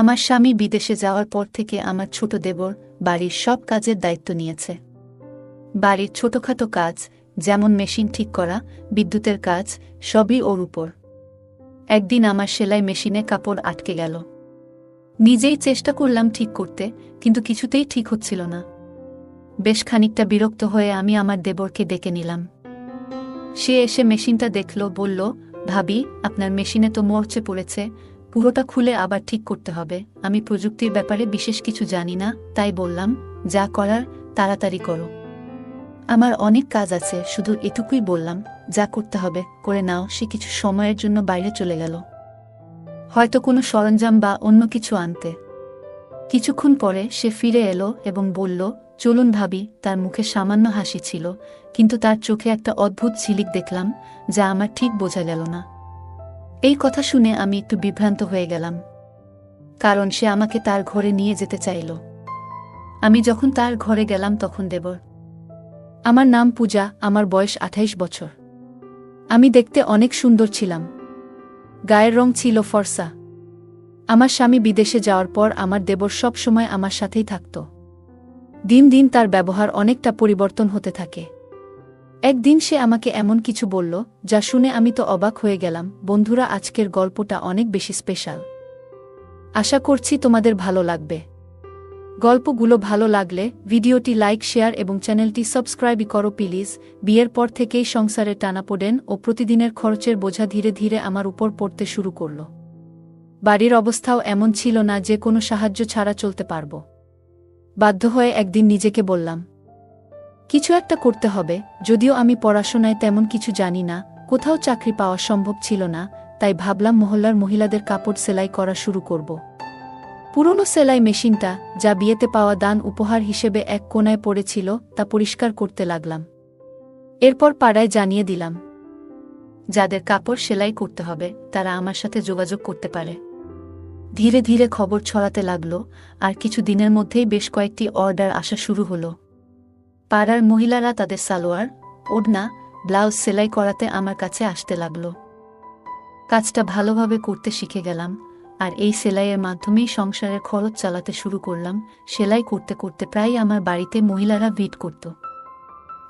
আমার স্বামী বিদেশে যাওয়ার পর থেকে আমার ছোট দেবর বাড়ির সব কাজের দায়িত্ব নিয়েছে। বাড়ির ছোটখাটো কাজ, যেমন মেশিন ঠিক করা, বিদ্যুতের কাজ, সবই ওর উপর। একদিন আমার সেলাই মেশিনে কাপড় আটকে গেল। নিজেই চেষ্টা করলাম ঠিক করতে, কিন্তু কিছুতেই ঠিক হচ্ছিল না। বেশ খানিকটা বিরক্ত হয়ে আমি আমার দেবরকে ডেকে নিলাম। সে এসে মেশিনটা দেখল, বলল, ভাবি, আপনার মেশিনে তো মরচে পড়েছে, পুরোটা খুলে আবার ঠিক করতে হবে। আমি প্রযুক্তির ব্যাপারে বিশেষ কিছু জানি না, তাই বললাম, যা করার তাড়াতাড়ি করো। আমার অনেক কাজ আছে, শুধু এটুকুই বললাম, যা করতে হবে করে নাও। সে কিছু সময়ের জন্য বাইরে চলে গেল, হয়তো কোনো সরঞ্জাম বা অন্য কিছু আনতে। কিছুক্ষণ পরে সে ফিরে এলো এবং বলল, চলুন ভাবি। তার মুখে সামান্য হাসি ছিল, কিন্তু তার চোখে একটা অদ্ভুত ঝিলিক দেখলাম, যা আমার ঠিক বোঝা গেল না। এই কথা শুনে আমি একটু বিভ্রান্ত হয়ে গেলাম, কারণ সে আমাকে তার ঘরে নিয়ে যেতে চাইল। আমি যখন তার ঘরে গেলাম তখন দেবর। আমার নাম পূজা, আমার বয়স 28 বছর। আমি দেখতে অনেক সুন্দর ছিলাম, গায়ের রং ছিল ফর্সা। আমার স্বামী বিদেশে যাওয়ার পর আমার দেবর সব সময় আমার সাথেই থাকত। দিন দিন তার ব্যবহার অনেকটা পরিবর্তন হতে থাকে। একদিন সে আমাকে এমন কিছু বলল, যা শুনে আমি তো অবাক হয়ে গেলাম। বন্ধুরা, আজকের গল্পটা অনেক বেশি স্পেশাল। আশা করছি তোমাদের ভালো লাগবে। গল্পগুলো ভালো লাগলে ভিডিওটি লাইক, শেয়ার এবং চ্যানেলটি সাবস্ক্রাইব করো প্লিজ। বিয়ের পর থেকেই সংসারে টানাপোড়েন ও প্রতিদিনের খরচের বোঝা ধীরে ধীরে আমার উপর পড়তে শুরু করল। বাড়ির অবস্থাও এমন ছিল না যে কোনো সাহায্য ছাড়া চলতে পারব। বাধ্য হয়ে একদিন নিজেকে বললাম, কিছু একটা করতে হবে। যদিও আমি পড়াশোনায় তেমন কিছু জানি না, কোথাও চাকরি পাওয়া সম্ভব ছিল না, তাই ভাবলাম মহল্লার মহিলাদের কাপড় সেলাই করা শুরু করব। পুরনো সেলাই মেশিনটা, যা বিয়েতে পাওয়া দান উপহার হিসেবে এক কোণায় পড়েছিল, তা পরিষ্কার করতে লাগলাম। এরপর পাড়ায় জানিয়ে দিলাম, যাদের কাপড় সেলাই করতে হবে তারা আমার সাথে যোগাযোগ করতে পারে। ধীরে ধীরে খবর ছড়াতে লাগল, আর কিছু দিনের মধ্যেই বেশ কয়েকটি অর্ডার আসা শুরু হলো। পাড়ার মহিলারা তাদের সালোয়ার, ওড়না, ব্লাউজ সেলাই করাতে আমার কাছে আসতে লাগল। কাজটা ভালোভাবে করতে শিখে গেলাম, আর এই সেলাইয়ের মাধ্যমেই সংসারের খরচ চালাতে শুরু করলাম। সেলাই করতে করতে প্রায় আমার বাড়িতে মহিলারা ভিড় করত।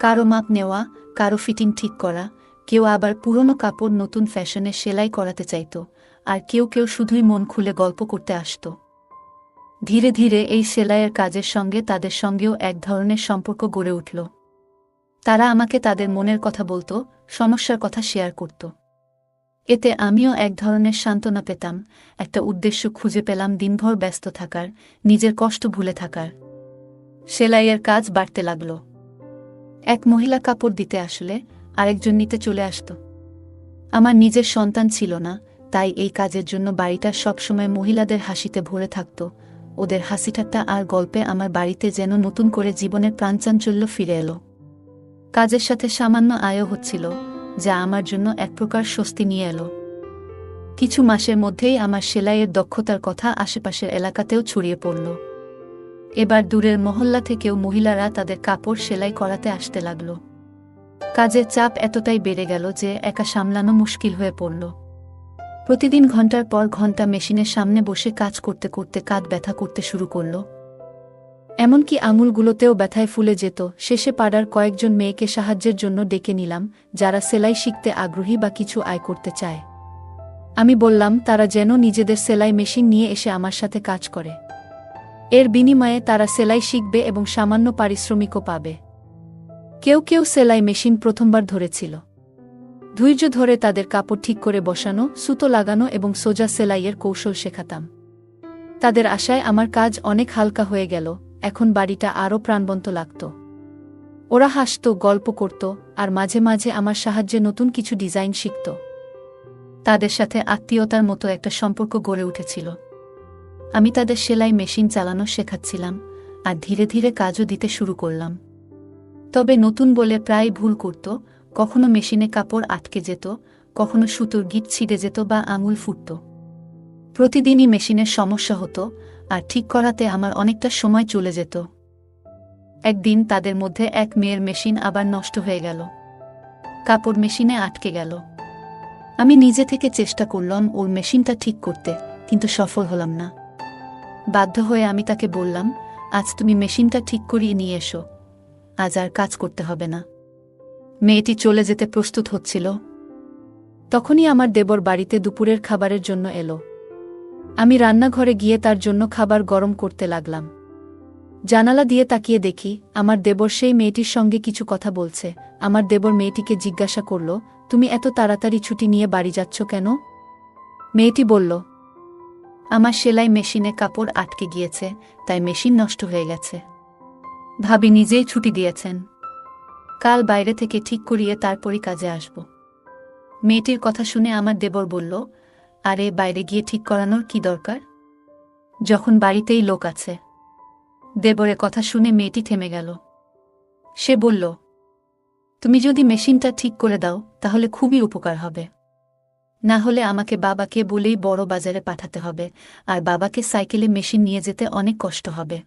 কারো মাপ নেওয়া, কারো ফিটিং ঠিক করা, কেউ আবার পুরনো কাপড় নতুন ফ্যাশনে সেলাই করাতে চাইত, আর কেউ কেউ শুধুই মন খুলে গল্প করতে আসত। ধীরে ধীরে এই সেলাইয়ের কাজের সঙ্গে তাদের সঙ্গেও এক ধরনের সম্পর্ক গড়ে উঠল। তারা আমাকে তাদের মনের কথা বলত, সমস্যার কথা শেয়ার করত। এতে আমিও এক ধরনের সান্ত্বনা পেতাম, একটা উদ্দেশ্য খুঁজে পেলাম দিনভর ব্যস্ত থাকার, নিজের কষ্ট ভুলে থাকার। সেলাইয়ের কাজ বাড়তে লাগল। এক মহিলা কাপড় দিতে আসলে আরেকজন নিতে চলে আসত। আমার নিজের সন্তান ছিল না, তাই এই কাজের জন্য বাড়িটা সবসময় মহিলাদের হাসিতে ভরে থাকত। ওদের হাসিঠাট্টা আর গল্পে আমার বাড়িতে যেন নতুন করে জীবনের প্রাণচাঞ্চল্য ফিরে এলো। কাজের সাথে সামান্য আয়ও হচ্ছিল, যা আমার জন্য এক প্রকার স্বস্তি নিয়ে এলো। কিছু মাসের মধ্যেই আমার সেলাইয়ের দক্ষতার কথা আশেপাশের এলাকাতেও ছড়িয়ে পড়ল। এবার দূরের মহল্লা থেকেও মহিলারা তাদের কাপড় সেলাই করাতে আসতে লাগল। কাজের চাপ এতটাই বেড়ে গেল যে একা সামলানো মুশকিল হয়ে পড়ল। প্রতিদিন ঘন্টার পর ঘন্টা মেশিনের সামনে বসে কাজ করতে করতে কাঁধ ব্যথা করতে শুরু করল। এমনকি আঙুলগুলোতেও ব্যথায় ফুলে যেত। শেষে পাড়ার কয়েকজন মেয়েকে সাহায্যের জন্য ডেকে নিলাম, যারা সেলাই শিখতে আগ্রহী বা কিছু আয় করতে চায়। আমি বললাম তারা যেন নিজেদের সেলাই মেশিন নিয়ে এসে আমার সাথে কাজ করে। এর বিনিময়ে তারা সেলাই শিখবে এবং সামান্য পারিশ্রমিকও পাবে। কেউ কেউ সেলাই মেশিন প্রথমবার ধরেছিল। ধৈর্য ধরে তাদের কাপড় ঠিক করে বসানো, সুতো লাগানো এবং সোজা সেলাইয়ের কৌশল শেখাতাম। তাদের আশায় আমার কাজ অনেক হালকা হয়ে গেল। এখন বাড়িটা আরও প্রাণবন্ত লাগত। ওরা হাসত, গল্প করত, আর মাঝে মাঝে আমার সাহায্যে নতুন কিছু ডিজাইন শিখত। তাদের সাথে আত্মীয়তার মতো একটা সম্পর্ক গড়ে উঠেছিল। আমি তাদের সেলাই মেশিন চালানো শেখাচ্ছিলাম, আর ধীরে ধীরে কাজও দিতে শুরু করলাম। তবে নতুন বলে প্রায় ভুল করত। কখনো মেশিনে কাপড় আটকে যেত, কখনো সুতোর গিঁট ছিঁড়ে যেত বা আঙুল ফুটত। প্রতিদিনই মেশিনের সমস্যা হতো, আর ঠিক করাতে আমার অনেকটা সময় চলে যেত। একদিন তাদের মধ্যে এক মেয়ের মেশিন আবার নষ্ট হয়ে গেল। কাপড় মেশিনে আটকে গেল। আমি নিজে থেকে চেষ্টা করলাম ওর মেশিনটা ঠিক করতে, কিন্তু সফল হলাম না। বাধ্য হয়ে আমি তাকে বললাম, আজ তুমি মেশিনটা ঠিক করিয়ে নিয়ে এসো, আজ আর কাজ করতে হবে না। মেয়েটি চলে যেতে প্রস্তুত হচ্ছিল। তখনই আমার দেবর বাড়িতে দুপুরের খাবারের জন্য এলো। আমি রান্নাঘরে গিয়ে তার জন্য খাবার গরম করতে লাগলাম। জানালা দিয়ে তাকিয়ে দেখি আমার দেবর সেই মেয়েটির সঙ্গে কিছু কথা বলছে। আমার দেবর মেয়েটিকে জিজ্ঞাসা করল, তুমি এত তাড়াতাড়ি ছুটি নিয়ে বাড়ি যাচ্ছ কেন? মেয়েটি বলল, আমার সেলাই মেশিনে কাপড় আটকে গিয়েছে, তাই মেশিন নষ্ট হয়ে গেছে। ভাবি নিজেই ছুটি দিয়েছেন, কাল বাইরে থেকে ঠিক করিয়ে তারপরই কাজে আসব। মেয়েটির কথা শুনে আমার দেবর বলল, আরে বাইরে গিয়ে ঠিক করানোর কি দরকার, যখন বাড়িতেই লোক আছে। দেবরের কথা শুনে মেয়েটি থেমে গেল। সে বলল, তুমি যদি মেশিনটা ঠিক করে দাও তাহলে খুবই উপকার হবে, না হলে আমাকে বাবাকে বলেই বড় বাজারে পাঠাতে হবে, আর বাবাকে সাইকেলে মেশিন নিয়ে যেতে অনেক কষ্ট হবে।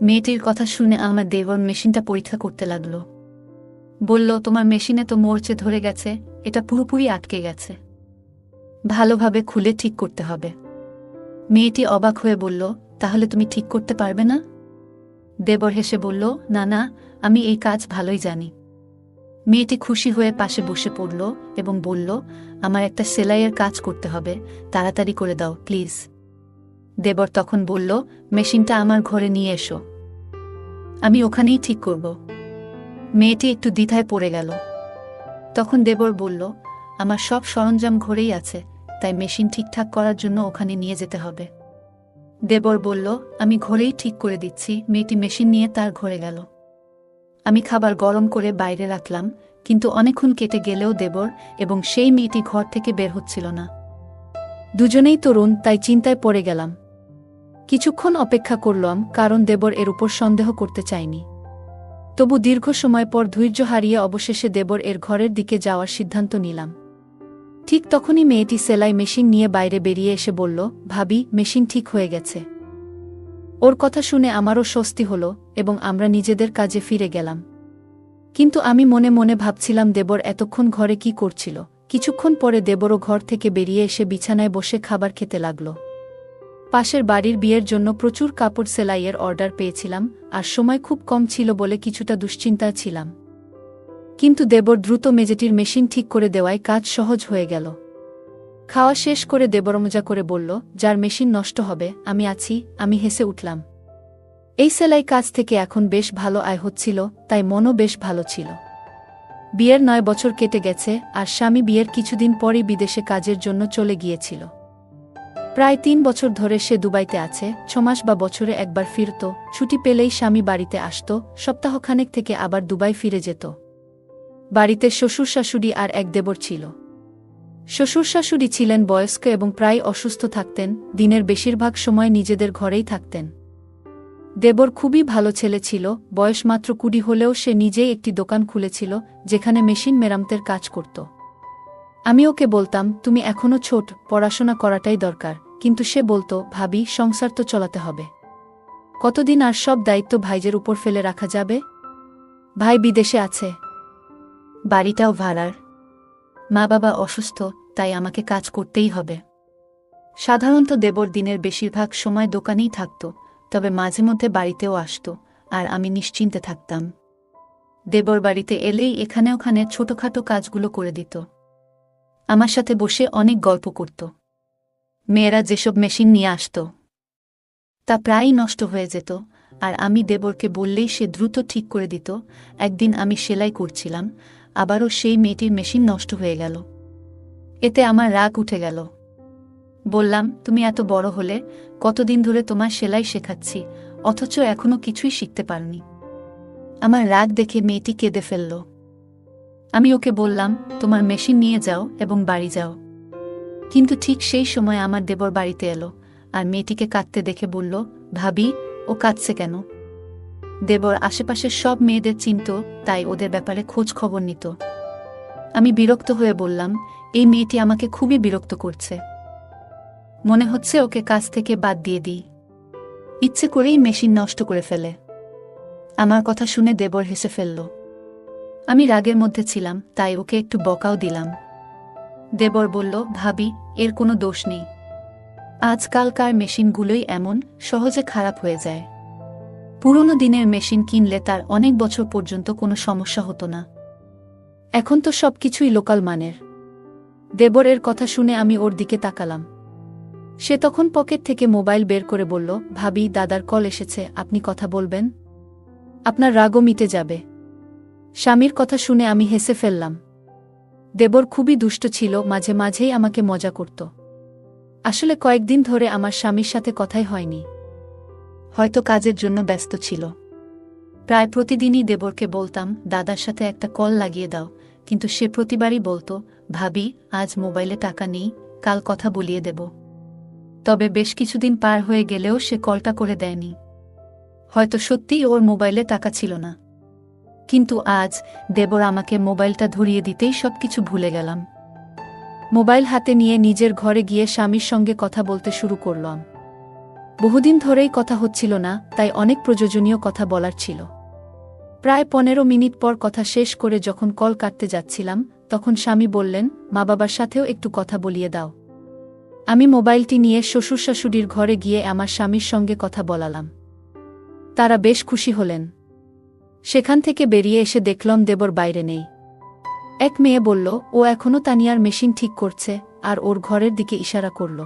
মেয়েটির কথা শুনে আমার দেবর মেশিনটা পরীক্ষা করতে লাগল। বলল, তোমার মেশিনে তো মরচে ধরে গেছে, এটা পুরোপুরি আটকে গেছে, ভালোভাবে খুলে ঠিক করতে হবে। মেয়েটি অবাক হয়ে বলল, তাহলে তুমি ঠিক করতে পারবে না? দেবর হেসে বলল, না না, আমি এই কাজ ভালোই জানি। মেয়েটি খুশি হয়ে পাশে বসে পড়ল এবং বলল, আমার একটা সেলাইয়ের কাজ করতে হবে, তাড়াতাড়ি করে দাও প্লিজ। দেবর তখন বলল, মেশিনটা আমার ঘরে নিয়ে এসো, আমি ওখানেই ঠিক করব। মেয়েটি একটু দ্বিধায় পড়ে গেল। তখন দেবর বলল, আমার সব সরঞ্জাম ঘরেই আছে, তাই মেশিন ঠিকঠাক করার জন্য ওখানে নিয়ে যেতে হবে। দেবর বলল, আমি ঘরেই ঠিক করে দিচ্ছি। মেয়েটি মেশিন নিয়ে তার ঘরে গেল। আমি খাবার গরম করে বাইরে রাখলাম, কিন্তু অনেকক্ষণ কেটে গেলেও দেবর এবং সেই মেয়েটি ঘর থেকে বের হচ্ছিল না। দুজনেই তরুণ, তাই চিন্তায় পড়ে গেলাম। কিছুক্ষণ অপেক্ষা করলাম, কারণ দেবর এর উপর সন্দেহ করতে চাইনি। তবু দীর্ঘ সময় পর ধৈর্য হারিয়ে অবশেষে দেবর এর ঘরের দিকে যাওয়ার সিদ্ধান্ত নিলাম। ঠিক তখনই মেয়েটি সেলাই মেশিন নিয়ে বাইরে বেরিয়ে এসে বলল, ভাবি, মেশিন ঠিক হয়ে গেছে। ওর কথা শুনে আমারও স্বস্তি হল এবং আমরা নিজেদের কাজে ফিরে গেলাম। কিন্তু আমি মনে মনে ভাবছিলাম, দেবর এতক্ষণ ঘরে কি করছিল। কিছুক্ষণ পরে দেবরও ঘর থেকে বেরিয়ে এসে বিছানায় বসে খাবার খেতে লাগল। পাশের বাড়ির বিয়ের জন্য প্রচুর কাপড় সেলাইয়ের অর্ডার পেয়েছিলাম, আর সময় খুব কম ছিল বলে কিছুটা দুশ্চিন্তায় ছিলাম। কিন্তু দেবর দ্রুত মেজেটির মেশিন ঠিক করে দেওয়ায় কাজ সহজ হয়ে গেল। খাওয়া শেষ করে দেবর মজা করে বলল, যার মেশিন নষ্ট হবে আমি আছি। আমি হেসে উঠলাম। এই সেলাই কাজ থেকে এখন বেশ ভালো আয় হচ্ছিল, তাই মনও বেশ ভালো ছিল। বিয়ের 9 বছর কেটে গেছে, আর স্বামী বিয়ের কিছুদিন পরই বিদেশে কাজের জন্য চলে গিয়েছিল। প্রায় 3 বছর ধরে সে দুবাইতে আছে। 6 মাস বা বছরে একবার ফিরত, ছুটি পেলেই স্বামী বাড়িতে আসত, সপ্তাহখানেক থেকে আবার দুবাই ফিরে যেত। বাড়িতে শ্বশুর শাশুড়ি আর এক দেবর ছিল। শ্বশুর শাশুড়ি ছিলেন বয়স্ক এবং প্রায় অসুস্থ থাকতেন, দিনের বেশিরভাগ সময় নিজেদের ঘরেই থাকতেন। দেবর খুবই ভালো ছেলে ছিল, বয়স মাত্র 20 হলেও সে নিজেই একটি দোকান খুলেছিল যেখানে মেশিন মেরামতের কাজ করত। আমি ওকে বলতাম, তুমি এখনো ছোট, পড়াশোনা করাটাই দরকার, কিন্তু সে বলতো, ভাবি, সংসার তো চলাতে হবে, কতদিন আর সব দায়িত্ব ভাইজের উপর ফেলে রাখা যাবে? ভাই বিদেশে আছে, বাড়িটাও ভাড়ার, মা বাবা অসুস্থ, তাই আমাকে কাজ করতেই হবে। সাধারণত দেবর দিনের বেশিরভাগ সময় দোকানেই থাকত, তবে মাঝে মধ্যে বাড়িতেও আসত, আর আমি নিশ্চিন্তে থাকতাম। দেবর বাড়িতে এলেই এখানে ওখানে ছোটখাটো কাজগুলো করে দিত। আমার সাথে বসে অনেক গল্প করত। মেয়েরা যেসব মেশিন নিয়ে আসত তা প্রায়ই নষ্ট হয়ে যেত, আর আমি দেবরকে বললেই সে দ্রুত ঠিক করে দিত। একদিন আমি সেলাই করছিলাম, আবারও সেই মেয়েটির মেশিন নষ্ট হয়ে গেল। এতে আমার রাগ উঠে গেল। বললাম, তুমি এত বড় হলে, কতদিন ধরে তোমার সেলাই শেখাচ্ছি, অথচ এখনো কিছুই শিখতে পারনি। আমার রাগ দেখে মেয়েটি কেঁদে ফেলল। আমি ওকে বললাম, তোমার মেশিন নিয়ে যাও এবং বাড়ি যাও। কিন্তু ঠিক সেই সময় আমার দেবর বাড়িতে এলো, আর মেয়েটিকে কাঁদতে দেখে বলল, ভাবি, ও কাঁদছে কেন? দেবর আশেপাশের সব মেয়েদের চিনত, তাই ওদের ব্যাপারে খোঁজ খবর নিত। আমি বিরক্ত হয়ে বললাম, এই মেয়েটি আমাকে খুবই বিরক্ত করছে, মনে হচ্ছে ওকে কাজ থেকে বাদ দিয়ে দিই, ইচ্ছে করেই মেশিন নষ্ট করে ফেলে। আমার কথা শুনে দেবর হেসে ফেলল। আমি রাগের মধ্যে ছিলাম, তাই ওকে একটু বকাও দিলাম। দেবর বলল, ভাবি, এর কোনো দোষ নেই, আজকালকার মেশিনগুলোই এমন সহজে খারাপ হয়ে যায়। পুরনো দিনের মেশিন কিনলে তার অনেক বছর পর্যন্ত কোনো সমস্যা হতো না। এখন তো সবকিছুই লোকাল মানের। দেবরের কথা শুনে আমি ওর দিকে তাকালাম। সে তখন পকেট থেকে মোবাইল বের করে বলল, ভাবি, দাদার কল এসেছে, আপনি কথা বলবেন? আপনার রাগও মিটে যাবে। স্বামীর কথা শুনে আমি হেসে ফেললাম। দেবর খুবই দুষ্ট ছিল, মাঝে মাঝেই আমাকে মজা করত। আসলে কয়েকদিন ধরে আমার স্বামীর সাথে কথাই হয়নি। হয়তো কাজের জন্য ব্যস্ত ছিল। প্রায় প্রতিদিনই দেবরকে বলতাম, দাদার সাথে একটা কল লাগিয়ে দাও, কিন্তু সে প্রতিবারই বলতো, ভাবি, আজ মোবাইলে টাকা নেই, কাল কথা বলিয়ে দেব। তবে বেশ কিছুদিন পার হয়ে গেলেও সে কলটা করে দেয়নি। হয়তো সত্যিই ওর মোবাইলে টাকা ছিল না। কিন্তু আজ দেবর আমাকে মোবাইলটা ধরিয়ে দিতেই সবকিছু ভুলে গেলাম। মোবাইল হাতে নিয়ে নিজের ঘরে গিয়ে স্বামীর সঙ্গে কথা বলতে শুরু করলাম। বহুদিন ধরেই কথা হচ্ছিল না, তাই অনেক প্রয়োজনীয় কথা বলার ছিল। প্রায় 15 মিনিট পর কথা শেষ করে যখন কল কাটতে যাচ্ছিলাম, তখন স্বামী বললেন, মা বাবার সাথেও একটু কথা বলিয়ে দাও। আমি মোবাইলটি নিয়ে শ্বশুর শাশুড়ির ঘরে গিয়ে আমার স্বামীর সঙ্গে কথা বলালাম। তারা বেশ খুশি হলেন। সেখান থেকে বেরিয়ে এসে দেখলাম দেবর বাইরে নেই। এক মেয়ে বলল, ও এখনও তানিয়ার মেশিন ঠিক করছে, আর ওর ঘরের দিকে ইশারা করল।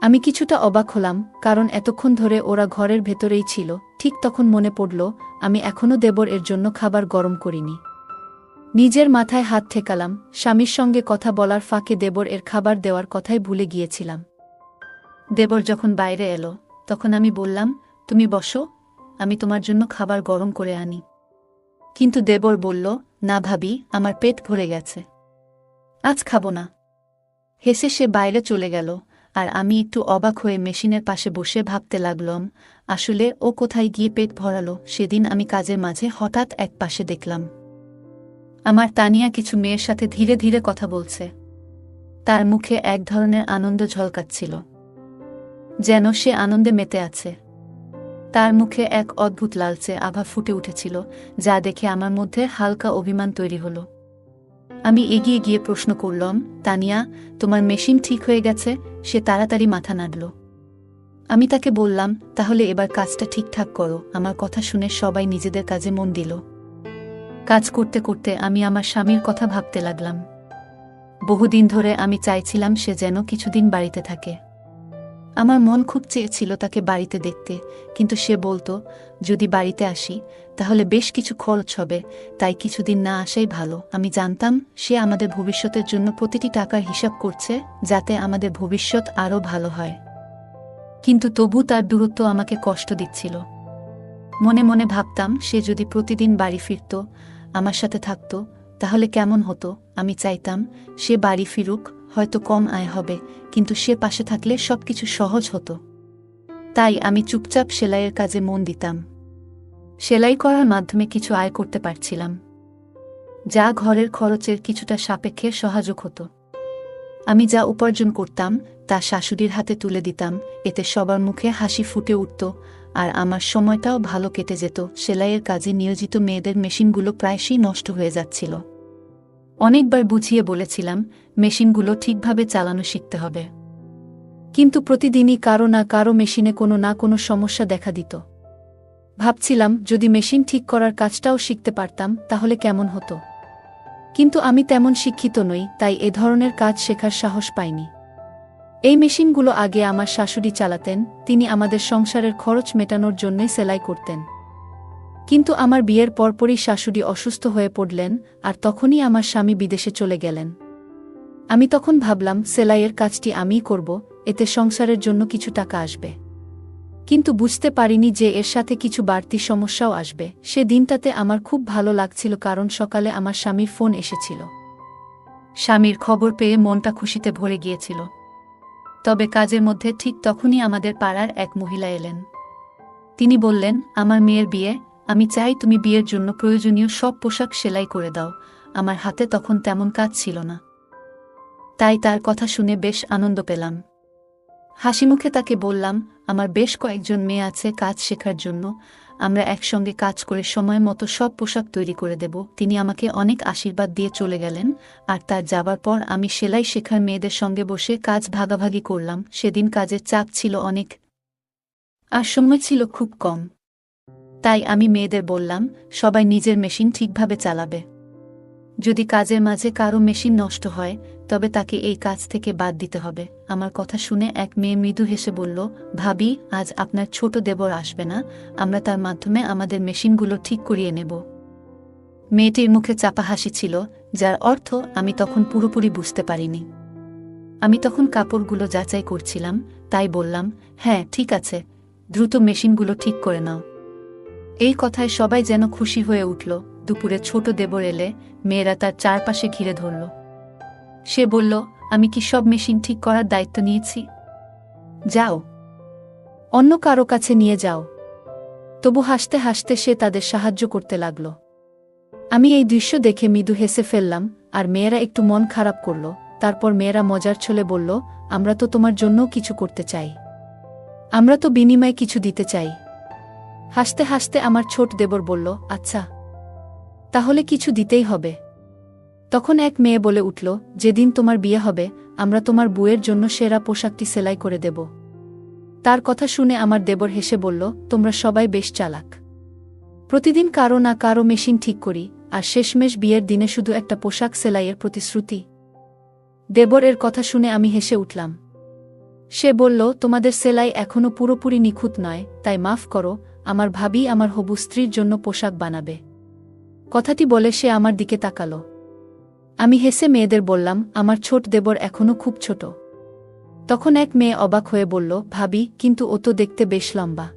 আমি কিছুটা অবাক হলাম, কারণ এতক্ষণ ধরে ওরা ঘরের ভেতরেই ছিল। ঠিক তখন মনে পড়ল, আমি এখনও দেবর এর জন্য খাবার গরম করিনি। নিজের মাথায় হাত ঠেকালাম। স্বামীর সঙ্গে কথা বলার ফাঁকে দেবর এর খাবার দেওয়ার কথাই ভুলে গিয়েছিলাম। দেবর যখন বাইরে এলো, তখন আমি বললাম, তুমি বসো, আমি তোমার জন্য খাবার গরম করে আনি। কিন্তু দেবর বলল, না ভাবি, আমার পেট ভরে গেছে, আজ খাবো না। হেসে সে বাইরে চলে গেল, আর আমি একটু অবাক হয়ে মেশিনের পাশে বসে ভাবতে লাগলাম, আসলে ও কোথায় গিয়ে পেট ভরালো। সেদিন আমি কাজের মাঝে হঠাৎ এক পাশে দেখলাম আমার তানিয়া কিছু মেয়ের সাথে ধীরে ধীরে কথা বলছে। তার মুখে এক ধরনের আনন্দ ঝলকাচ্ছিল, যেন সে আনন্দে মেতে আছে। তার মুখে এক অদ্ভুত লালচে আভা ফুটে উঠেছিল, যা দেখে আমার মধ্যে হালকা অভিমান তৈরি হলো। আমি এগিয়ে গিয়ে প্রশ্ন করলাম, তানিয়া, তোমার মেশিন ঠিক হয়ে গেছে? সে তাড়াতাড়ি মাথা নাড়ল। আমি তাকে বললাম, তাহলে এবার কাজটা ঠিকঠাক করো। আমার কথা শুনে সবাই নিজেদের কাজে মন দিল। কাজ করতে করতে আমি আমার স্বামীর কথা ভাবতে লাগলাম। বহুদিন ধরে আমি চাইছিলাম সে যেন কিছুদিন বাড়িতে থাকে। আমার মন খুব চেয়েছিল তাকে বাড়িতে দেখতে, কিন্তু সে বলতো, যদি বাড়িতে আসি তাহলে বেশ কিছু খরচ হবে, তাই কিছুদিন না আসাই ভালো। আমি জানতাম সে আমাদের ভবিষ্যতের জন্য প্রতিটি টাকার হিসাব করছে, যাতে আমাদের ভবিষ্যৎ আরও ভালো হয়। কিন্তু তবু তার দূরত্ব আমাকে কষ্ট দিচ্ছিল। মনে মনে ভাবতাম, সে যদি প্রতিদিন বাড়ি ফিরত, আমার সাথে থাকত, তাহলে কেমন হতো। আমি চাইতাম সে বাড়ি ফিরুক, হয়তো কম আয় হবে, কিন্তু সে পাশে থাকলে সবকিছু সহজ হতো। তাই আমি চুপচাপ সেলাইয়ের কাজে মন দিতাম। সেলাই করার মাধ্যমে কিছু আয় করতে পারছিলাম, যা ঘরের খরচের কিছুটা সাপেক্ষে সহায়ক হতো। আমি যা উপার্জন করতাম তা শাশুড়ির হাতে তুলে দিতাম, এতে সবার মুখে হাসি ফুটে উঠত, আর আমার সময়টাও ভালো কেটে যেত। সেলাইয়ের কাজে নিয়োজিত মেয়েদের মেশিনগুলো প্রায়শই নষ্ট হয়ে যাচ্ছিল। অনেকবার বুঝিয়ে বলেছিলাম, মেশিনগুলো ঠিকভাবে চালানো শিখতে হবে, কিন্তু প্রতিদিনই কারো না কারো মেশিনে কোনো না কোনো সমস্যা দেখা দিত। ভাবছিলাম, যদি মেশিন ঠিক করার কাজটাও শিখতে পারতাম তাহলে কেমন হতো। কিন্তু আমি তেমন শিক্ষিত নই, তাই এ ধরনের কাজ শেখার সাহস পাইনি। এই মেশিনগুলো আগে আমার শাশুড়ি চালাতেন, তিনি আমাদের সংসারের খরচ মেটানোর জন্যই সেলাই করতেন। কিন্তু আমার বিয়ের পরপরই শাশুড়ি অসুস্থ হয়ে পড়লেন, আর তখনই আমার স্বামী বিদেশে চলে গেলেন। আমি তখন ভাবলাম, সেলাইয়ের কাজটি আমিই করব, এতে সংসারের জন্য কিছু টাকা আসবে। কিন্তু বুঝতে পারিনি যে এর সাথে কিছু বাড়তি সমস্যাও আসবে। সে দিনটাতে আমার খুব ভালো লাগছিল, কারণ সকালে আমার স্বামীর ফোন এসেছিল। স্বামীর খবর পেয়ে মনটা খুশিতে ভরে গিয়েছিল। তবে কাজের মধ্যে ঠিক তখনই আমাদের পাড়ার এক মহিলা এলেন। তিনি বললেন, আমার মেয়ের বিয়ে, আমি চাই তুমি বিয়ের জন্য প্রয়োজনীয় সব পোশাক সেলাই করে দাও। আমার হাতে তখন তেমন কাজ ছিল না, তাই তার কথা শুনে বেশ আনন্দ পেলাম। হাসিমুখে তাকে বললাম, আমার বেশ কয়েকজন মেয়ে আছে কাজ শেখার জন্য, আমরা একসঙ্গে কাজ করে সময় মতো সব পোশাক তৈরি করে দেব। তিনি আমাকে অনেক আশীর্বাদ দিয়ে চলে গেলেন, আর তার যাবার পর আমি সেলাই শেখার মেয়েদের সঙ্গে বসে কাজ ভাগাভাগি করলাম। সেদিন কাজের চাপ ছিল অনেক, আর সময় ছিল খুব কম। তাই আমি মেয়েদের বললাম, সবাই নিজের মেশিন ঠিকভাবে চালাবে। যদি কাজের মাঝে কারো মেশিন নষ্ট হয়, তবে তাকে এই কাজ থেকে বাদ দিতে হবে। আমার কথা শুনে এক মেয়ে মৃদু হেসে বলল, ভাবি, আজ আপনার ছোট দেবর আসবে না, আমরা তার মাধ্যমে আমাদের মেশিনগুলো ঠিক করিয়ে নেব। মেয়েটির মুখে চাপা হাসি ছিল, যার অর্থ আমি তখন পুরোপুরি বুঝতে পারিনি। আমি তখন কাপড়গুলো যাচাই করছিলাম, তাই বললাম, হ্যাঁ ঠিক আছে, দ্রুত মেশিনগুলো ঠিক করে নাও। এই কথায় সবাই যেন খুশি হয়ে উঠল। দুপুরে ছোট দেবর এলে মেয়েরা তার চারপাশে ঘিরে ধরল। সে বলল, আমি কি সব মেশিন ঠিক করার দায়িত্ব নিয়েছি? যাও, অন্য কারো কাছে নিয়ে যাও। তবু হাসতে হাসতে সে তাদের সাহায্য করতে লাগল। আমি এই দৃশ্য দেখে মৃদু হেসে ফেললাম, আর মেয়েরা একটু মন খারাপ করল। তারপর মেয়েরা মজার ছলে বলল, আমরা তো তোমার জন্যও কিছু করতে চাই, আমরা তো বিনিময়ে কিছু দিতে চাই। হাসতে হাসতে আমার ছোট দেবর বলল, আচ্ছা, তাহলে কিছু দিতেই হবে। তখন এক মেয়ে বলে উঠল, যেদিন তোমার বিয়ে হবে, আমরা তোমার বউয়ের জন্য সেরা পোশাকটি সেলাই করে দেব। তার কথা শুনে আমার দেবর হেসে বলল, তোমরা সবাই বেশ চালাক। প্রতিদিন কারো না কারো মেশিন ঠিক করি, আর শেষমেশ বিয়ের দিনে শুধু একটা পোশাক সেলাইয়ের প্রতিশ্রুতি। দেবর এর কথা শুনে আমি হেসে উঠলাম। সে বলল, তোমাদের সেলাই এখনও পুরোপুরি নিখুঁত নয়, তাই মাফ করো, আমার ভাবি আমার হবু স্ত্রীর জন্য পোশাক বানাবে। কথাটি বলে সে আমার দিকে তাকালো। আমি হেসে মেয়েদের বললাম, আমার ছোট দেবর এখনও খুব ছোট। তখন এক মেয়ে অবাক হয়ে বলল, ভাবি, কিন্তু ও তো দেখতে বেশ লম্বা।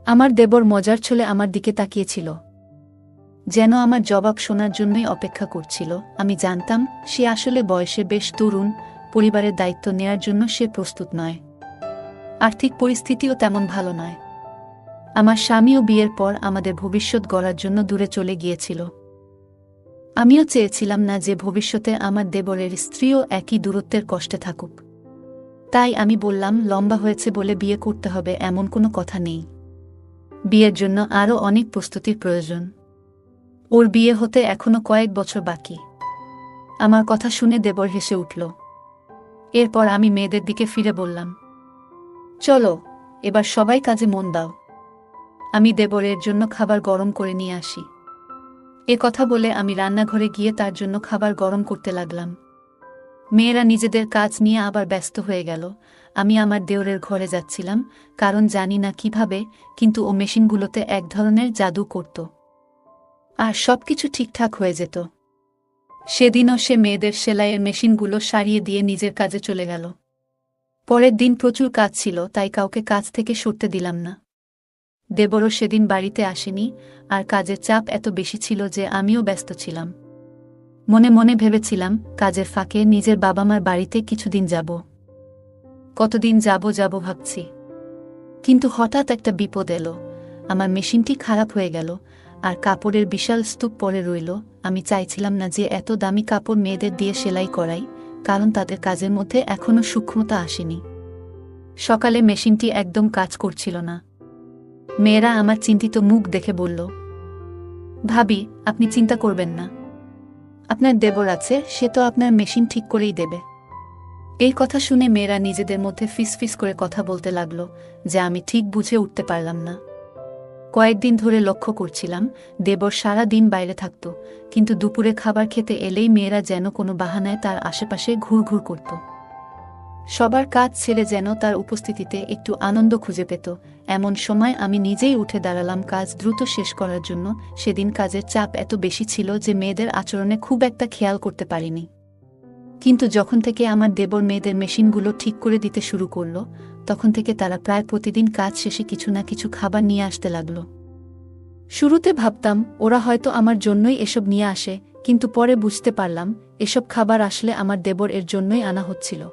আমার দেবর মজার ছলে আমার দিকে তাকিয়েছিল, যেন আমার জবাব শোনার জন্যই অপেক্ষা করছিল। আমি জানতাম সে আসলে বয়সে বেশ তরুণ, পরিবারের দায়িত্ব নেয়ার জন্য সে প্রস্তুত নয়। আর্থিক পরিস্থিতিও তেমন ভালো নয়। আমার স্বামীও বিয়ের পর আমাদের ভবিষ্যৎ গড়ার জন্য দূরে চলে গিয়েছিল। আমিও চেয়েছিলাম না যে ভবিষ্যতে আমার দেবরের স্ত্রীও একই দূরত্বের কষ্টে থাকুক। তাই আমি বললাম, লম্বা হয়েছে বলে বিয়ে করতে হবে এমন কোনো কথা নেই। বিয়ের জন্য আরও অনেক প্রস্তুতির প্রয়োজন। ওর বিয়ে হতে এখনো কয়েক বছর বাকি। আমার কথা শুনে দেবর হেসে উঠল। এরপর আমি মেয়েদের দিকে ফিরে বললাম, চলো, এবার সবাই কাজে মন দাও। আমি দেবরের জন্য খাবার গরম করে নিয়ে আসি। এ কথা বলে আমি রান্নাঘরে গিয়ে তার জন্য খাবার গরম করতে লাগলাম। মেয়েরা নিজেদের কাজ নিয়ে আবার ব্যস্ত হয়ে গেল। আমি আমার দেওরের ঘরে যাচ্ছিলাম, কারণ জানি না কিভাবে, কিন্তু ও মেশিনগুলোতে এক ধরনের জাদু করত, আর সবকিছু ঠিকঠাক হয়ে যেত। সেদিনও সে মেয়েদের সেলাইয়ের মেশিনগুলো সারিয়ে দিয়ে নিজের কাজে চলে গেল। পরের দিন প্রচুর কাজ ছিল, তাই কাউকে কাজ থেকে সরতে দিলাম না। দেবরও সেদিন বাড়িতে আসেনি, আর কাজের চাপ এত বেশি ছিল যে আমিও ব্যস্ত ছিলাম। মনে মনে ভেবেছিলাম, কাজের ফাঁকে নিজের বাবা মার বাড়িতে কিছুদিন যাব। কতদিন যাব ভাবছি, কিন্তু হঠাৎ একটা বিপদ এলো। আমার মেশিনটি খারাপ হয়ে গেল, আর কাপড়ের বিশাল স্তূপ পড়ে রইল। আমি চাইছিলাম না যে এত দামি কাপড় মেয়েদের দিয়ে সেলাই করাই, কারণ তাদের কাজের মধ্যে এখনও সূক্ষ্মতা আসেনি। সকালে মেশিনটি একদম কাজ করছিল না। মেয়েরা আমার চিন্তিত মুখ দেখে বলল, ভাবি, আপনি চিন্তা করবেন না, আপনার দেবর আছে, সে তো আপনার মেশিন ঠিক করেই দেবে। এই কথা শুনে মেয়েরা নিজেদের মধ্যে ফিসফিস করে কথা বলতে লাগল, যা আমি ঠিক বুঝে উঠতে পারলাম না। কয়েকদিন ধরে লক্ষ্য করছিলাম, দেবর সারা দিন বাইরে থাকত, কিন্তু দুপুরে খাবার খেতে এলেই মেয়েরা যেন কোনো বাহানায় তার আশেপাশে ঘুরঘুর করত। সবার কাজ ছেড়ে যেন তার উপস্থিতিতে একটু আনন্দ খুঁজে পেত। এমন সময় আমি নিজেই উঠে দাঁড়ালাম কাজ দ্রুত শেষ করার জন্য। সেদিন কাজের চাপ এত বেশি ছিল যে মেয়েদের আচরণে খুব একটা খেয়াল করতে পারিনি। কিন্তু যখন থেকে আমার দেবর মেয়েদের মেশিনগুলো ঠিক করে দিতে শুরু করল, তখন থেকে তারা প্রায় প্রতিদিন কাজ শেষে কিছু না কিছু খাবার নিয়ে আসতে লাগল। শুরুতে ভাবতাম ওরা হয়তো আমার জন্যই এসব নিয়ে আসে, কিন্তু পরে বুঝতে পারলাম এসব খাবার আসলে আমার দেবর এর জন্যই আনা হচ্ছিল।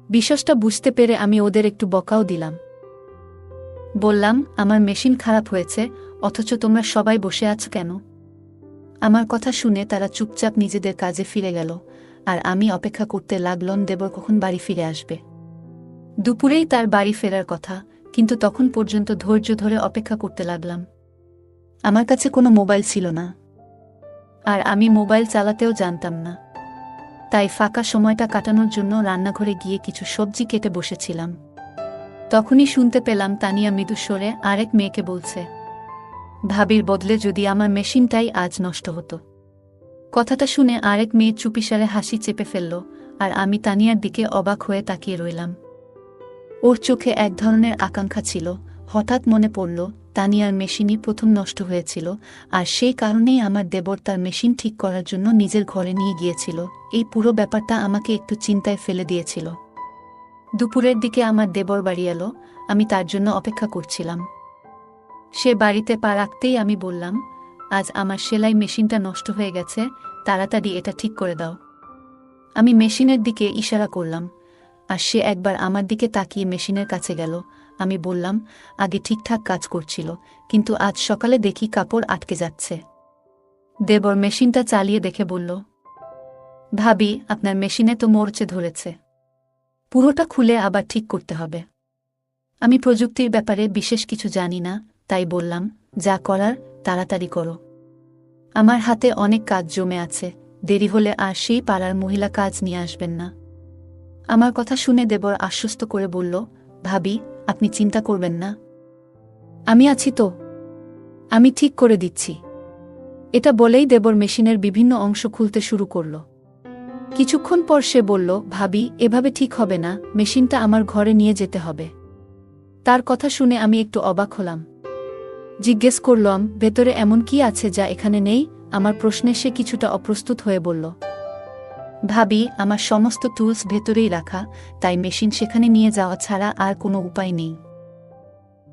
বিষয়টা বুঝতে পেরে আমি ওদের একটু বকাও দিলাম। বললাম, আমার মেশিন খারাপ হয়েছে, অথচ তোমরা সবাই বসে আছো কেন? আমার কথা শুনে তারা চুপচাপ নিজেদের কাজে ফিরে গেল, আর আমি অপেক্ষা করতে লাগলাম দেবর কখন বাড়ি ফিরে আসবে। দুপুরেই তার বাড়ি ফেরার কথা, কিন্তু তখন পর্যন্ত ধৈর্য ধরে অপেক্ষা করতে লাগলাম। আমার কাছে কোনো মোবাইল ছিল না, আর আমি মোবাইল চালাতেও জানতাম না। তাই ফাঁকা সময়টা কাটানোর জন্য রান্নাঘরে গিয়ে কিছু সবজি কেটে বসেছিলাম। তখনই শুনতে পেলাম তানিয়া মৃদুস্বরে আরেক মেয়েকে বলছে, ভাবির বদলে যদি আমার মেশিনটাই আজ নষ্ট হতো। কথাটা শুনে আরেক মেয়ে চুপিসারে হাসি চেপে ফেলল, আর আমি তানিয়ার দিকে অবাক হয়ে তাকিয়ে রইলাম। ওর চোখে এক ধরনের আকাঙ্ক্ষা ছিল। হঠাৎ মনে পড়ল তানিয়ার মেশিনই প্রথম নষ্ট হয়েছিল, আর সেই কারণেই আমার দেবর তার মেশিন ঠিক করার জন্য নিজের ঘরে নিয়ে গিয়েছিল। এই পুরো ব্যাপারটা আমাকে একটু চিন্তায় ফেলে দিয়েছিল। দুপুরের দিকে আমার দেবর বাড়ি এলো। আমি তার জন্য অপেক্ষা করছিলাম। সে বাড়িতে পা রাখতেই আমি বললাম, আজ আমার সেলাই মেশিনটা নষ্ট হয়ে গেছে, তাড়াতাড়ি এটা ঠিক করে দাও। আমি মেশিনের দিকে ইশারা করলাম, আর সে একবার আমার দিকে তাকিয়ে মেশিনের কাছে গেল। আমি বললাম, আগে ঠিকঠাক কাজ করছিল, কিন্তু আজ সকালে দেখি কাপড় আটকে যাচ্ছে। দেবর মেশিনটা চালিয়ে দেখে বলল, ভাবি, আপনার মেশিনে তো মরচে ধরেছে, পুরোটা খুলে আবার ঠিক করতে হবে। আমি প্রযুক্তির ব্যাপারে বিশেষ কিছু জানি না, তাই বললাম, যা করার তাড়াতাড়ি করো। আমার হাতে অনেক কাজ জমে আছে, দেরি হলে আর সেই পাড়ার মহিলা কাজ নিয়ে আসবেন না। আমার কথা শুনে দেবর আশ্বস্ত করে বলল, ভাবি, আপনি চিন্তা করবেন না, আমি আছি তো, আমি ঠিক করে দিচ্ছি। এটা বলেই দেবর মেশিনের বিভিন্ন অংশ খুলতে শুরু করল। কিছুক্ষণ পর সে বলল, ভাবি, এভাবে ঠিক হবে না, মেশিনটা আমার ঘরে নিয়ে যেতে হবে। তার কথা শুনে আমি একটু অবাক হলাম। জিজ্ঞেস করলাম, ভেতরে এমন কি আছে যা এখানে নেই? আমার প্রশ্নে সে কিছুটা অপ্রস্তুত হয়ে বলল, ভাবি, আমার সমস্ত টুলস ভেতরেই রাখা, তাই মেশিন সেখানে নিয়ে যাওয়া ছাড়া আর কোনো উপায় নেই।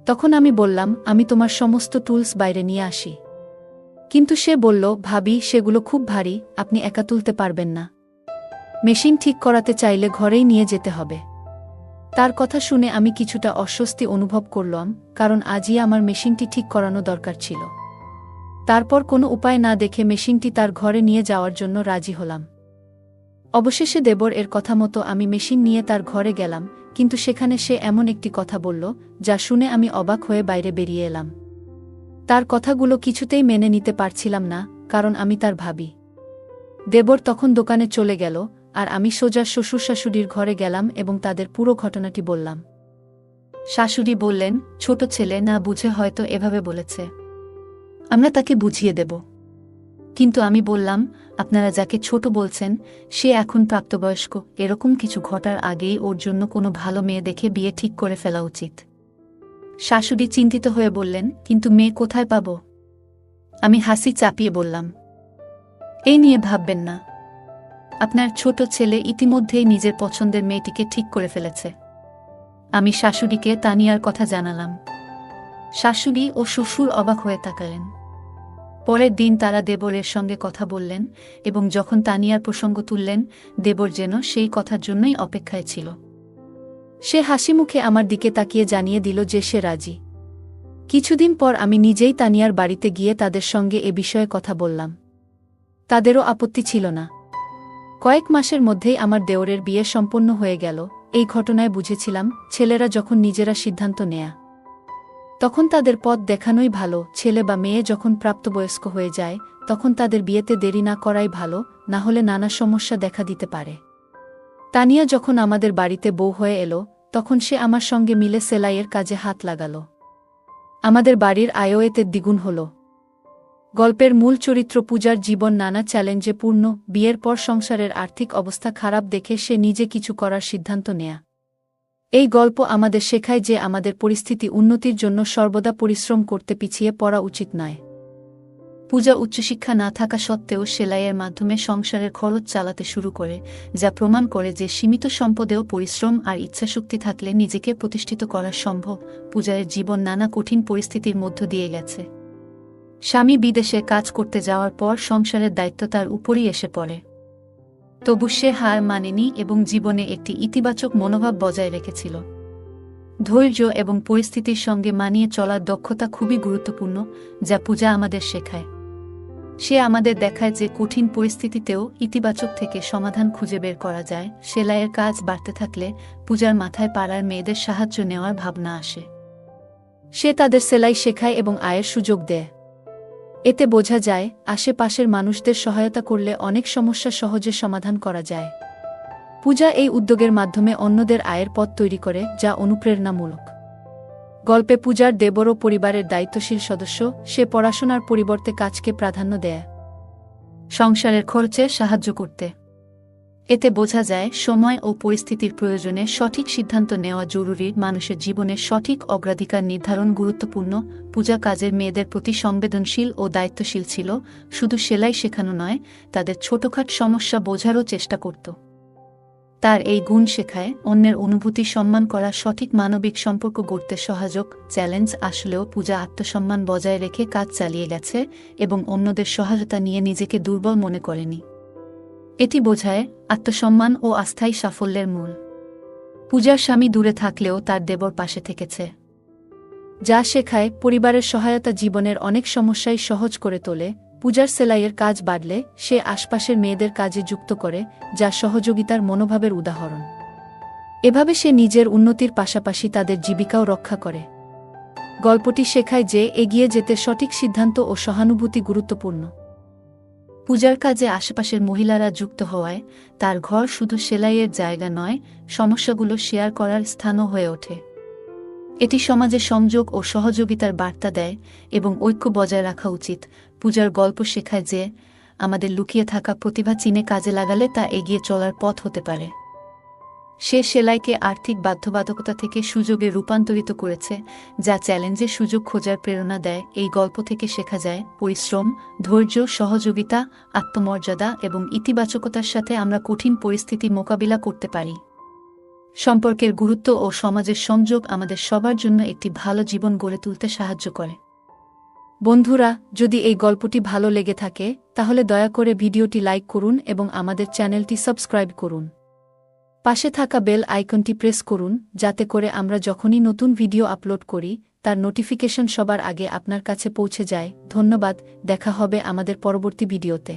তখন আমি বললাম, আমি তোমার সমস্ত টুলস বাইরে নিয়ে আসি। কিন্তু সে বলল, ভাবি, সেগুলো খুব ভারী, আপনি একা তুলতে পারবেন না। মেশিন ঠিক করাতে চাইলে ঘরেই নিয়ে যেতে হবে। তার কথা শুনে আমি কিছুটা অস্বস্তি অনুভব করলাম, কারণ আজই আমার মেশিনটি ঠিক করানো দরকার ছিল। তারপর কোনো উপায় না দেখে মেশিনটি তার ঘরে নিয়ে যাওয়ার জন্য রাজি হলাম। অবশেষে দেবর এর কথা মতো আমি মেশিন নিয়ে তার ঘরে গেলাম, কিন্তু সেখানে সে এমন একটি কথা বলল, যা শুনে আমি অবাক হয়ে বাইরে বেরিয়ে এলাম। তার কথাগুলো কিছুতেই মেনে নিতে পারছিলাম না, কারণ আমি তার ভাবি। দেবর তখন দোকানে চলে গেল, আর আমি সোজা শ্বশুর শাশুড়ির ঘরে গেলাম এবং তাদের পুরো ঘটনাটি বললাম। শাশুড়ি বললেন, ছোট ছেলে না বুঝে হয়তো এভাবে বলেছে, আমরা তাকে বুঝিয়ে দেব। কিন্তু আমি বললাম, আপনারা যাকে ছোট বলছেন সে এখন প্রাপ্তবয়স্ক, এরকম কিছু ঘটার আগেই ওর জন্য কোনো ভালো মেয়ে দেখে বিয়ে ঠিক করে ফেলা উচিত। শাশুড়ি চিন্তিত হয়ে বললেন, কিন্তু মেয়ে কোথায় পাব? আমি হাসি চাপিয়ে বললাম, এই নিয়ে ভাববেন না, আপনার ছোট ছেলে ইতিমধ্যেই নিজের পছন্দের মেয়েটিকে ঠিক করে ফেলেছে। আমি শাশুড়িকে তানিয়ার কথা জানালাম। শাশুড়ি ও শ্বশুর অবাক হয়ে তাকালেন। পরের দিন তারা দেবরের সঙ্গে কথা বললেন, এবং যখন তানিয়ার প্রসঙ্গ তুললেন, দেবর যেন সেই কথার জন্যই অপেক্ষায় ছিল। সে হাসি মুখে আমার দিকে তাকিয়ে জানিয়ে দিল যে সে রাজি। কিছুদিন পর আমি নিজেই তানিয়ার বাড়িতে গিয়ে তাদের সঙ্গে এ বিষয়ে কথা বললাম। তাদেরও আপত্তি ছিল না। কয়েক মাসের মধ্যেই আমার দেওরের বিয়ে সম্পন্ন হয়ে গেল। এই ঘটনায় বুঝেছিলাম, ছেলেরা যখন নিজেরা সিদ্ধান্ত নেয়া, তখন তাদের পথ দেখানোই ভালো। ছেলে বা মেয়ে যখন প্রাপ্তবয়স্ক হয়ে যায়, তখন তাদের বিয়েতে দেরি না করাই ভালো, না হলে নানা সমস্যা দেখা দিতে পারে। তানিয়া যখন আমাদের বাড়িতে বউ হয়ে এলো, তখন সে আমার সঙ্গে মিলে সেলাইয়ের কাজে হাত লাগাল। আমাদের বাড়ির আয়ও এতে দ্বিগুণ হল। গল্পের মূল চরিত্র পূজার জীবন নানা চ্যালেঞ্জে পূর্ণ। বিয়ের পর সংসারের আর্থিক অবস্থা খারাপ দেখে সে নিজে কিছু করার সিদ্ধান্ত নেয়া। এই গল্প আমাদের শেখায় যে আমাদের পরিস্থিতি উন্নতির জন্য সর্বদা পরিশ্রম করতে পিছিয়ে পড়া উচিত নয়। পূজা উচ্চশিক্ষা না থাকা সত্ত্বেও সেলাইয়ের মাধ্যমে সংসারের খরচ চালাতে শুরু করে, যা প্রমাণ করে যে সীমিত সম্পদেও পরিশ্রম আর ইচ্ছাশক্তি থাকলে নিজেকে প্রতিষ্ঠিত করা সম্ভব। পূজার জীবন নানা কঠিন পরিস্থিতির মধ্য দিয়ে গেছে। স্বামী বিদেশে কাজ করতে যাওয়ার পর সংসারের দায়িত্ব তার উপরই এসে পড়ে। তবু সে হার মানেনি এবং জীবনে একটি ইতিবাচক মনোভাব বজায় রেখেছিল। ধৈর্য এবং পরিস্থিতির সঙ্গে মানিয়ে চলার দক্ষতা খুবই গুরুত্বপূর্ণ, যা পূজা আমাদের শেখায়। সে আমাদের দেখায় যে কঠিন পরিস্থিতিতেও ইতিবাচক থেকে সমাধান খুঁজে বের করা যায়। সেলাইয়ের কাজ বাড়তে থাকলে পূজার মাথায় পাড়ার মেয়েদের সাহায্য নেওয়ার ভাবনা আসে। সে তাদের সেলাই শেখায় এবং আয়ের সুযোগ দেয়। এতে বোঝা যায় আশেপাশের মানুষদের সহায়তা করলে অনেক সমস্যা সহজে সমাধান করা যায়। পূজা এই উদ্যোগের মাধ্যমে অন্যদের আয়ের পথ তৈরি করে, যা অনুপ্রেরণামূলক। গল্পে পূজার দেবরও পরিবারের দায়িত্বশীল সদস্য। সে পড়াশোনার পরিবর্তে কাজকে প্রাধান্য দেয়, সংসারের খরচে সাহায্য করতে। এতে বোঝা যায় সময় ও পরিস্থিতির প্রয়োজনে সঠিক সিদ্ধান্ত নেওয়া জরুরি। মানুষের জীবনে সঠিক অগ্রাধিকার নির্ধারণ গুরুত্বপূর্ণ। পূজা কাজের মেয়েদের প্রতি সংবেদনশীল ও দায়িত্বশীল ছিল। শুধু সেলাই শেখানো নয়, তাদের ছোটখাট সমস্যা বোঝারও চেষ্টা করত। তার এই গুণ শেখায় অন্যের অনুভূতি সম্মান করা, সঠিক মানবিক সম্পর্ক গড়তে সহায়ক। চ্যালেঞ্জ আসলেও পূজা আত্মসম্মান বজায় রেখে কাজ চালিয়ে গেছে এবং অন্যদের সহায়তা নিয়ে নিজেকে দুর্বল মনে করেনি। এটি বোঝায় আত্মসম্মান ও আস্থাই সাফল্যের মূল। পূজার স্বামী দূরে থাকলেও তার দেবর পাশে থেকেছে, যা শেখায় পরিবারের সহায়তা জীবনের অনেক সমস্যাই সহজ করে তোলে। পূজার সেলাইয়ের কাজ বাড়লে সে আশপাশের মেয়েদের কাজে যুক্ত করে, যা সহযোগিতার মনোভাবের উদাহরণ। এভাবে সে নিজের উন্নতির পাশাপাশি তাদের জীবিকাও রক্ষা করে। গল্পটি শেখায় যে এগিয়ে যেতে সঠিক সিদ্ধান্ত ও সহানুভূতি গুরুত্বপূর্ণ। পূজার কাজে আশেপাশের মহিলারা যুক্ত হওয়ায় তার ঘর শুধু সেলাইয়ের জায়গা নয়, সমস্যাগুলো শেয়ার করার স্থানও হয়ে ওঠে। এটি সমাজে সংযোগ ও সহযোগিতার বার্তা দেয় এবং ঐক্য বজায় রাখা উচিত। পূজার গল্প শেখায় যে আমাদের লুকিয়ে থাকা প্রতিভা চিনে কাজে লাগালে তা এগিয়ে চলার পথ হতে পারে। সে সেলাইকে আর্থিক বাধ্যবাধকতা থেকে সুযোগে রূপান্তরিত করেছে, যা চ্যালেঞ্জের সুযোগ খোঁজার প্রেরণা দেয়। এই গল্প থেকে শেখা যায় পরিশ্রম, ধৈর্য, সহযোগিতা, আত্মমর্যাদা এবং ইতিবাচকতার সাথে আমরা কঠিন পরিস্থিতি মোকাবিলা করতে পারি। সম্পর্কের গুরুত্ব ও সমাজের সংযোগ আমাদের সবার জন্য একটি ভালো জীবন গড়ে তুলতে সাহায্য করে। বন্ধুরা, যদি এই গল্পটি ভালো লেগে থাকে তাহলে দয়া করে ভিডিওটি লাইক করুন এবং আমাদের চ্যানেলটি সাবস্ক্রাইব করুন। পাশে থাকা বেল আইকনটি প্রেস করুন, যাতে করে আমরা যখনই নতুন ভিডিও আপলোড করি তার নোটিফিকেশন সবার আগে আপনার কাছে পৌঁছে যায়। ধন্যবাদ। দেখা হবে আমাদের পরবর্তী ভিডিওতে।